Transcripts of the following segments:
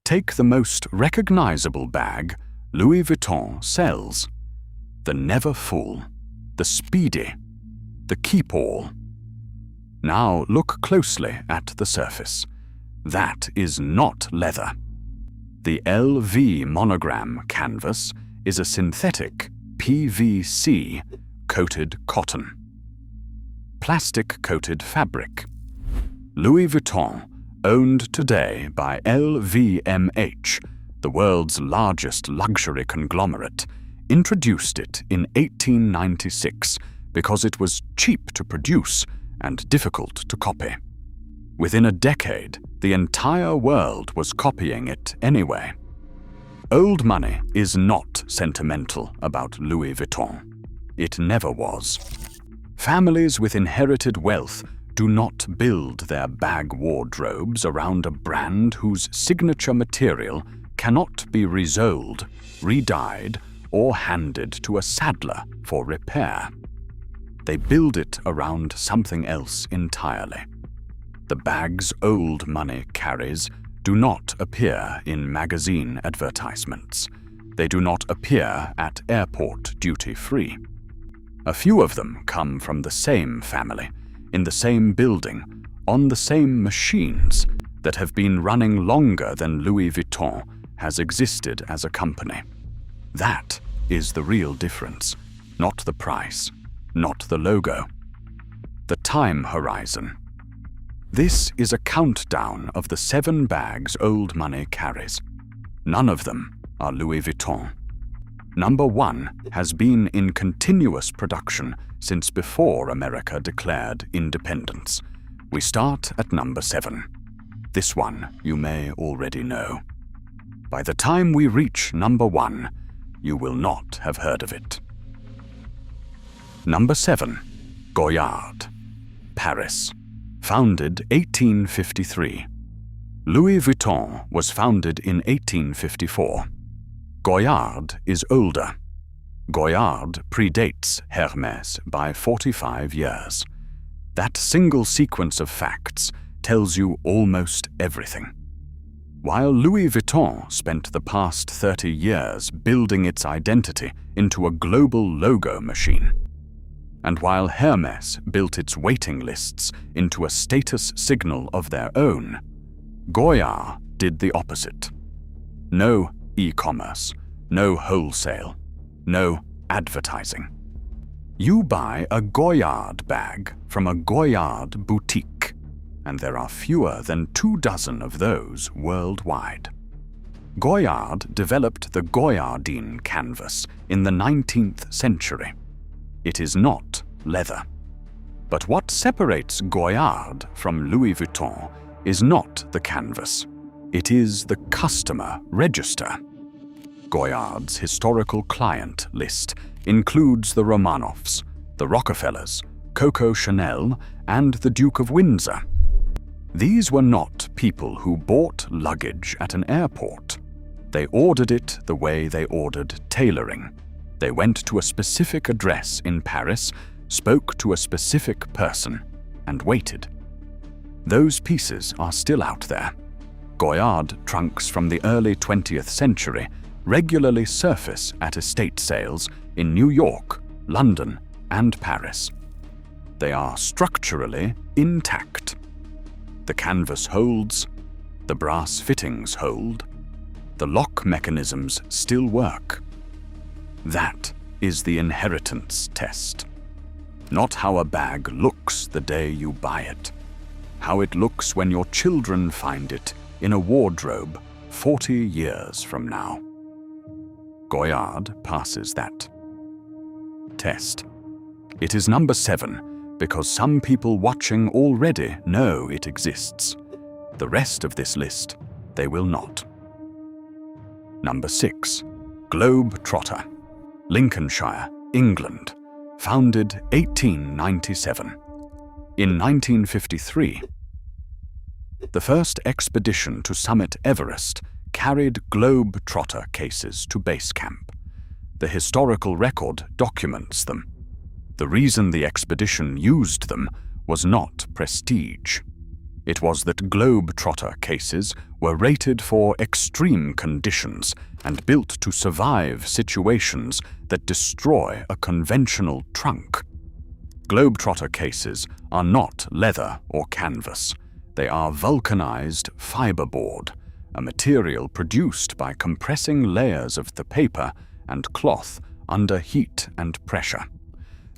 Take the most recognizable bag Louis Vuitton sells. The Never Full, the Speedy, the Keep All. Now look closely at the surface. That is not leather. The LV monogram canvas is a synthetic PVC-coated cotton. Plastic-coated fabric. Louis Vuitton, owned today by LVMH, the world's largest luxury conglomerate, introduced it in 1896 because it was cheap to produce and difficult to copy. Within a decade, the entire world was copying it anyway. Old money is not sentimental about Louis Vuitton. It never was. Families with inherited wealth do not build their bag wardrobes around a brand whose signature material cannot be resoled, re-dyed, or handed to a saddler for repair. They build it around something else entirely. The bags old money carries do not appear in magazine advertisements. They do not appear at airport duty-free. A few of them come from the same family, in the same building, on the same machines that have been running longer than Louis Vuitton has existed as a company. That is the real difference, not the price, not the logo. The time horizon. This is a countdown of the 7 bags old money carries. None of them are Louis Vuitton. Number 1 has been in continuous production since before America declared independence. We start at number 7. This one you may already know. By the time we reach number 1, you will not have heard of it. Number 7. Goyard, Paris. Founded 1853. Louis Vuitton was founded in 1854. Goyard is older. Goyard predates Hermès by 45 years. That single sequence of facts tells you almost everything. While Louis Vuitton spent the past 30 years building its identity into a global logo machine, and while Hermès built its waiting lists into a status signal of their own, Goyard did the opposite. No e-commerce, no wholesale, no advertising. You buy a Goyard bag from a Goyard boutique, and there are fewer than 24 of those worldwide. Goyard developed the Goyardine canvas in the 19th century. It is not leather. But what separates Goyard from Louis Vuitton is not the canvas. It is the customer register. Goyard's historical client list includes the Romanovs, the Rockefellers, Coco Chanel, and the Duke of Windsor. These were not people who bought luggage at an airport. They ordered it the way they ordered tailoring. They went to a specific address in Paris, spoke to a specific person, and waited. Those pieces are still out there. Goyard trunks from the early 20th century regularly surface at estate sales in New York, London, and Paris. They are structurally intact. The canvas holds, the brass fittings hold, the lock mechanisms still work. That is the inheritance test. Not how a bag looks the day you buy it, how it looks when your children find it in a wardrobe 40 years from now. Goyard passes that test. It is number 7 because some people watching already know it exists. The rest of this list, they will not. Number 6. Globe-Trotter, Lincolnshire, England, founded 1897. In 1953, the first expedition to summit Everest carried Globe-Trotter cases to base camp. The historical record documents them. The reason the expedition used them was not prestige. It was that Globe-Trotter cases were rated for extreme conditions and built to survive situations that destroy a conventional trunk. Globe-Trotter cases are not leather or canvas. They are vulcanized fiberboard, a material produced by compressing layers of the paper and cloth under heat and pressure.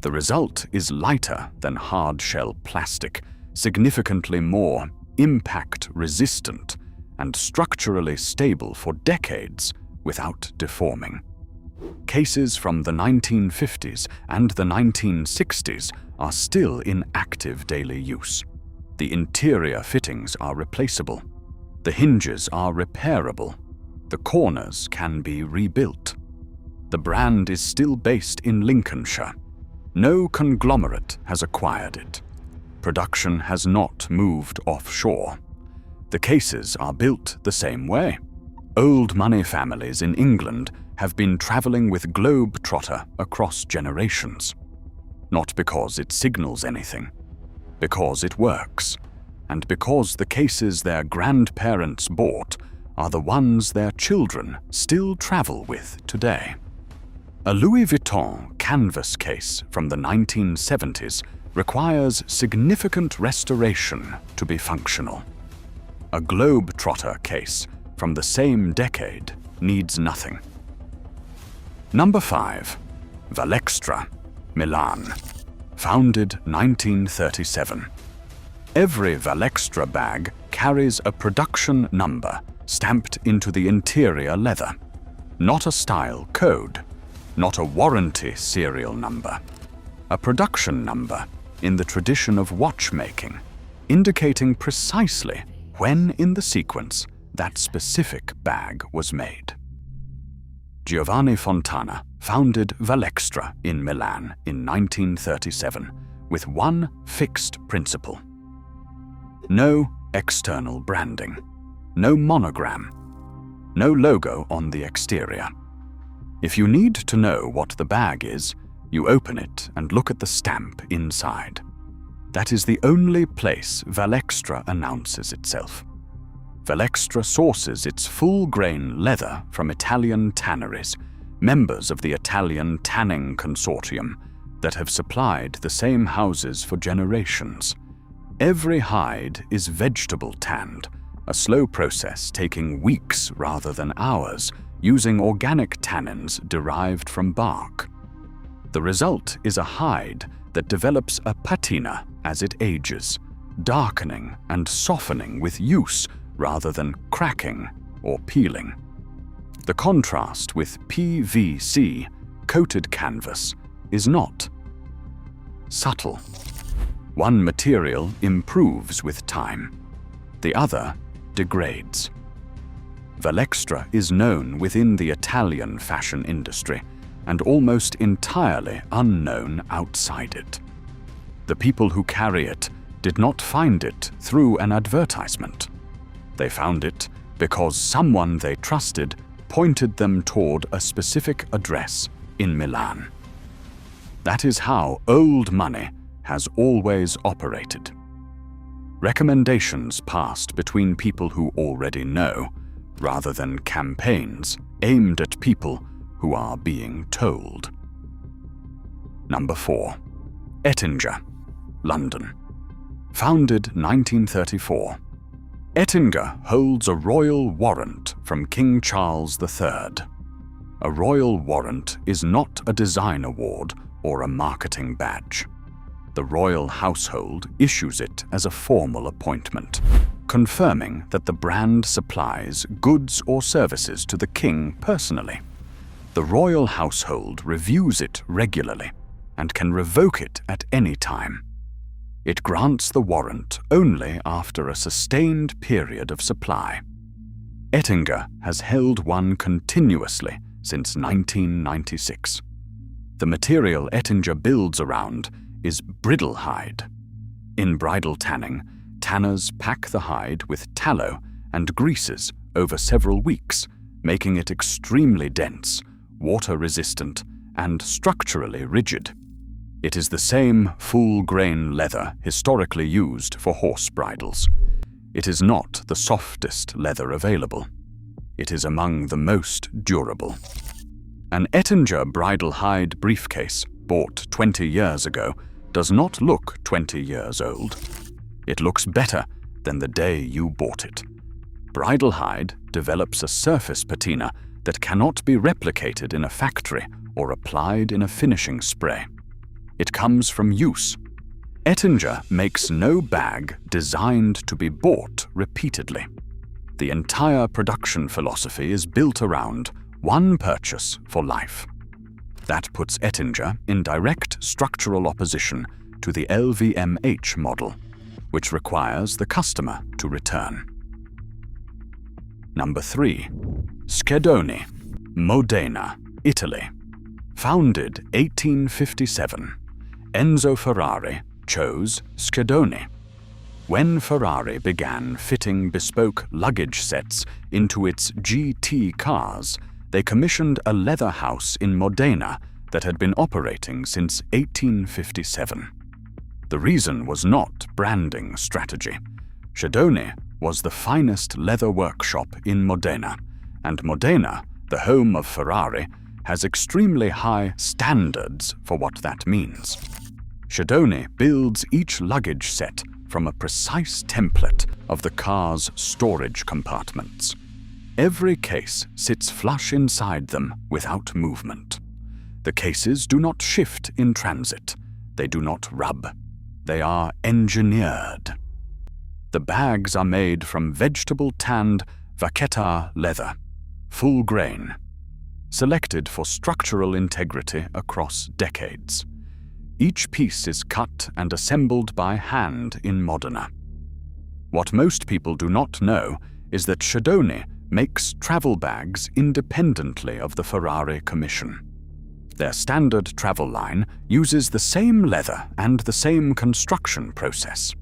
The result is lighter than hard-shell plastic, significantly more impact-resistant, and structurally stable for decades without deforming. Cases from the 1950s and the 1960s are still in active daily use. The interior fittings are replaceable. The hinges are repairable. The corners can be rebuilt. The brand is still based in Lincolnshire. No conglomerate has acquired it. Production has not moved offshore. The cases are built the same way. Old money families in England have been traveling with Globe-Trotter across generations. Not because it signals anything, because it works, and because the cases their grandparents bought are the ones their children still travel with today. A Louis Vuitton canvas case from the 1970s requires significant restoration to be functional. A Globe-Trotter case from the same decade needs nothing. Number 5. Valextra, Milan. Founded 1937. Every Valextra bag carries a production number stamped into the interior leather. Not a style code, not a warranty serial number. A production number in the tradition of watchmaking, indicating precisely when in the sequence that specific bag was made. Giovanni Fontana founded Valextra in Milan in 1937 with one fixed principle. No external branding, no monogram, no logo on the exterior. If you need to know what the bag is, you open it and look at the stamp inside. That is the only place Valextra announces itself. Valextra sources its full-grain leather from Italian tanneries, members of the Italian Tanning Consortium, that have supplied the same houses for generations. Every hide is vegetable tanned, a slow process taking weeks rather than hours, using organic tannins derived from bark. The result is a hide that develops a patina as it ages, darkening and softening with use rather than cracking or peeling. The contrast with PVC-coated canvas is not subtle. One material improves with time, the other degrades. Valextra is known within the Italian fashion industry and almost entirely unknown outside it. The people who carry it did not find it through an advertisement. They found it because someone they trusted pointed them toward a specific address in Milan. That is how old money has always operated. Recommendations passed between people who already know, rather than campaigns aimed at people who are being told. Number 4. Ettinger, London. Founded 1934. Ettinger holds a royal warrant from King Charles III. A royal warrant is not a design award or a marketing badge. The royal household issues it as a formal appointment, confirming that the brand supplies goods or services to the king personally. The royal household reviews it regularly and can revoke it at any time. It grants the warrant only after a sustained period of supply. Ettinger has held one continuously since 1996. The material Ettinger builds around is bridle hide. In bridal tanning, tanners pack the hide with tallow and greases over several weeks, making it extremely dense, water-resistant, and structurally rigid. It is the same full-grain leather historically used for horse bridles. It is not the softest leather available. It is among the most durable. An Ettinger bridal hide briefcase bought 20 years ago does not look 20 years old. It looks better than the day you bought it. Bridal hide develops a surface patina that cannot be replicated in a factory or applied in a finishing spray. It comes from use. Ettinger makes no bag designed to be bought repeatedly. The entire production philosophy is built around one purchase for life. That puts Ettinger in direct structural opposition to the LVMH model, which requires the customer to return. Number 3. Schedoni, Modena, Italy. Founded 1857, Enzo Ferrari chose Schedoni. When Ferrari began fitting bespoke luggage sets into its GT cars, they commissioned a leather house in Modena that had been operating since 1857. The reason was not branding strategy. Schedoni was the finest leather workshop in Modena, and Modena, the home of Ferrari, has extremely high standards for what that means. Schedoni builds each luggage set from a precise template of the car's storage compartments. Every case sits flush inside them without movement. The cases do not shift in transit. They do not rub. They are engineered. The bags are made from vegetable-tanned vaqueta leather, full grain, selected for structural integrity across decades. Each piece is cut and assembled by hand in Modena. What most people do not know is that Schedoni makes travel bags independently of the Ferrari commission. Their standard travel line uses the same leather and the same construction process.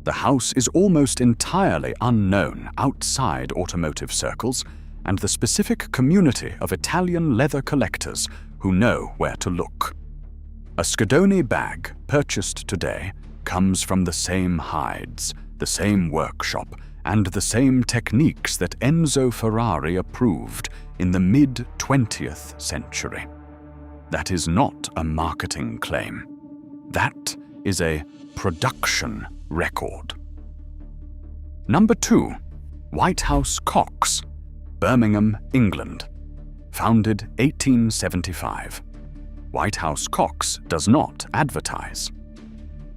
The house is almost entirely unknown outside automotive circles and the specific community of Italian leather collectors who know where to look. A Schedoni bag purchased today comes from the same hides, the same workshop, and the same techniques that Enzo Ferrari approved in the mid-20th century. That is not a marketing claim. That is a production record. Number 2. House Cox, Birmingham, England. Founded 1875. House Cox does not advertise.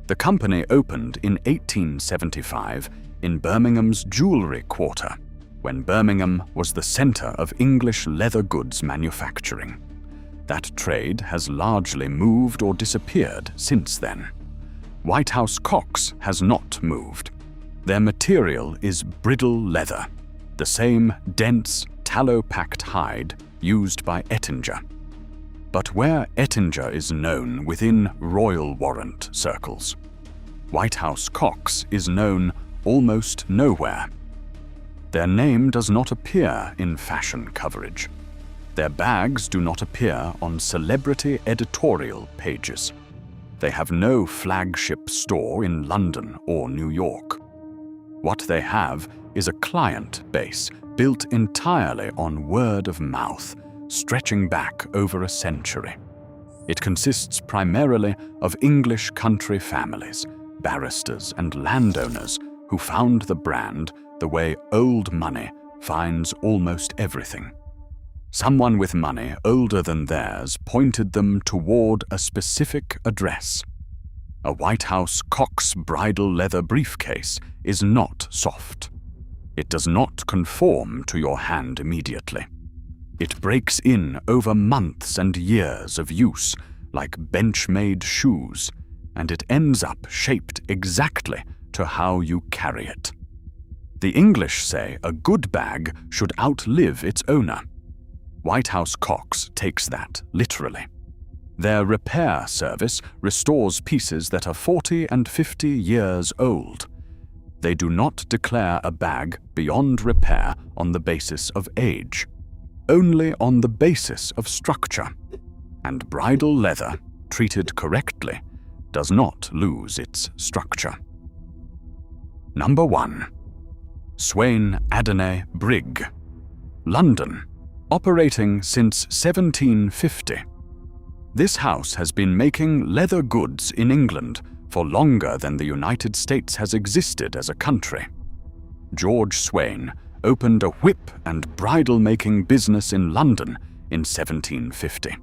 The company opened in 1875 in Birmingham's jewellery quarter, when Birmingham was the centre of English leather goods manufacturing. That trade has largely moved or disappeared since then. House Cox has not moved. Their material is bridle leather, the same dense, tallow-packed hide used by Ettinger. But where Ettinger is known within royal warrant circles, House Cox is known almost nowhere. Their name does not appear in fashion coverage. Their bags do not appear on celebrity editorial pages. They have no flagship store in London or New York. What they have is a client base built entirely on word of mouth, stretching back over a century. It consists primarily of English country families, barristers and landowners who found the brand the way old money finds almost everything. Someone with money older than theirs pointed them toward a specific address. A House Cox bridal leather briefcase is not soft. It does not conform to your hand immediately. It breaks in over months and years of use, like bench-made shoes, and it ends up shaped exactly to how you carry it. The English say a good bag should outlive its owner. House Cox takes that literally. Their repair service restores pieces that are 40 and 50 years old. They do not declare a bag beyond repair on the basis of age, only on the basis of structure. And bridal leather, treated correctly, does not lose its structure. Number 1. Swain, Adeney, Brigg. London, operating since 1750. This house has been making leather goods in England for longer than the United States has existed as a country. George Swain opened a whip and bridle-making business in London in 1750.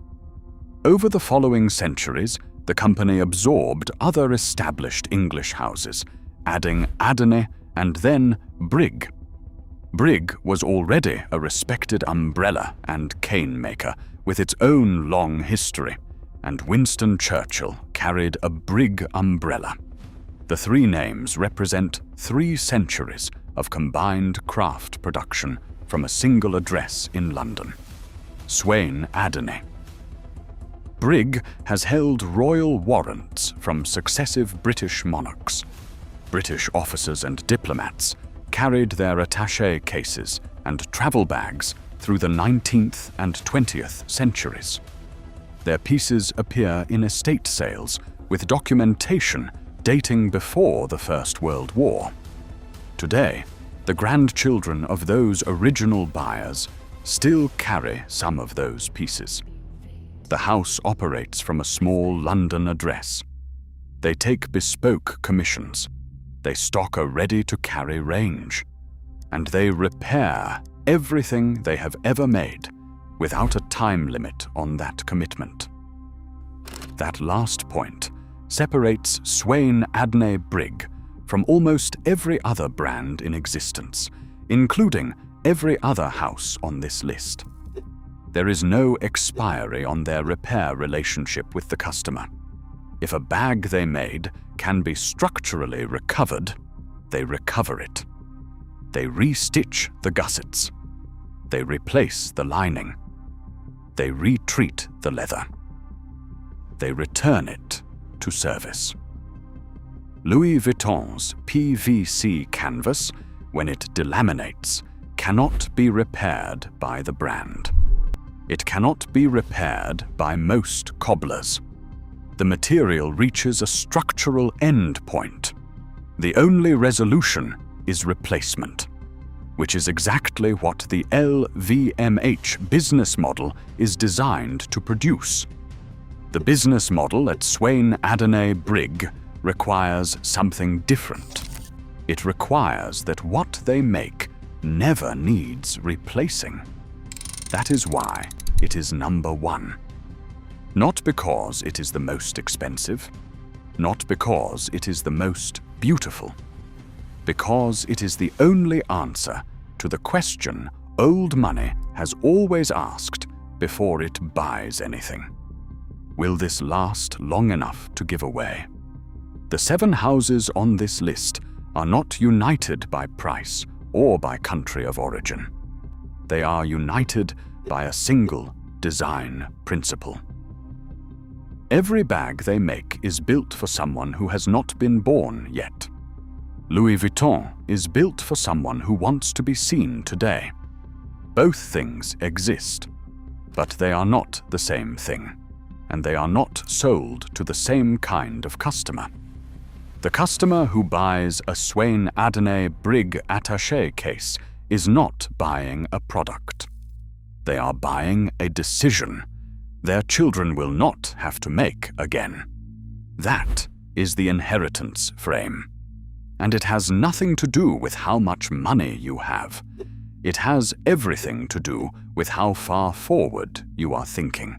Over the following centuries, the company absorbed other established English houses, adding Adeney and then Brigg. Brigg was already a respected umbrella and cane maker with its own long history, and Winston Churchill carried a Brigg umbrella. The three names represent 3 centuries of combined craft production from a single address in London. Swain, Adeney. Brigg has held royal warrants from successive British monarchs. British officers and diplomats carried their attaché cases and travel bags through the 19th and 20th centuries. Their pieces appear in estate sales with documentation dating before the First World War. Today, the grandchildren of those original buyers still carry some of those pieces. The house operates from a small London address. They take bespoke commissions. They stock a ready-to-carry range. And they repair everything they have ever made without a time limit on that commitment. That last point separates Swain, Adeney, Brigg from almost every other brand in existence, including every other house on this list. There is no expiry on their repair relationship with the customer. If a bag they made can be structurally recovered, they recover it. They restitch the gussets. They replace the lining. They retreat the leather. They return it to service. Louis Vuitton's PVC canvas, when it delaminates, cannot be repaired by the brand. It cannot be repaired by most cobblers. The material reaches a structural end point. The only resolution is replacement, which is exactly what the LVMH business model is designed to produce. The business model at Swain, Adeney, Brigg requires something different. It requires that what they make never needs replacing. That is why it is number 1. Not because it is the most expensive, not because it is the most beautiful, because it is the only answer to the question old money has always asked before it buys anything. Will this last long enough to give away? The 7 houses on this list are not united by price or by country of origin. They are united by a single design principle. Every bag they make is built for someone who has not been born yet. Louis Vuitton is built for someone who wants to be seen today. Both things exist, but they are not the same thing, and they are not sold to the same kind of customer. The customer who buys a Swain, Adeney, Brigg attaché case is not buying a product. They are buying a decision their children will not have to make again. That is the inheritance frame. And it has nothing to do with how much money you have. It has everything to do with how far forward you are thinking.